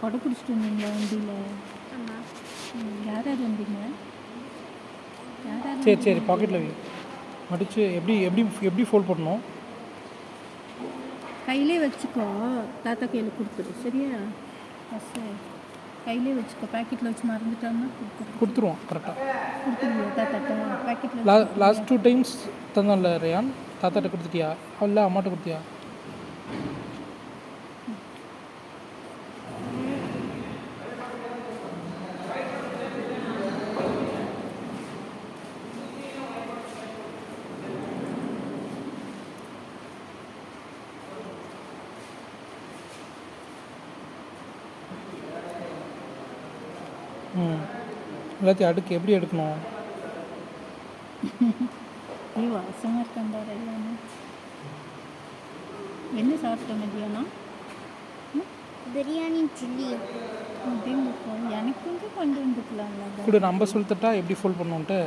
கொடை பிடிச்சிட்டு வந்தீங்களா வண்டியில்? ஆமாம். யார் யார் வந்தீங்க? யார் யார் சரி சரி பாக்கெட்டில் வை. மடித்து எப்படி எப்படி எப்படி ஃபோல்ட் பண்ணணும்? கையிலே வச்சுக்கோ, தாத்தா கையில் கொடுத்துரு. சரியா? ஃபஸ்ட்டு கையிலே வச்சுக்கோ. பேக்கெட்டில் வச்சு மறந்துட்டோம்னா கொடுத்துருவோம் கரெக்டாக. கொடுத்துருவியா தாத்தாட்ட? பேக்கெட்டில் லாஸ்ட் 2 டைம்ஸ் தந்தான்ல ரேயான், தாத்தாட்ட கொடுத்துட்டியா? இல்லை அம்மாட்ட கொடுத்தியா? எல்லாத்தையும் அடுக்கு எப்படி எடுக்கணும்? வாசமாக இருக்காண்டா எல்லாமே. என்ன சாப்பிட்ட மதியானம்? பிரியாணி சில்லி. அப்படின்னு எனக்கு வந்து கொண்டு வந்துக்கலாம்ல. கூட நம்ம சொல்லித்தட்டா எப்படி ஃபோல்ட் பண்ணணுன்ட்டு?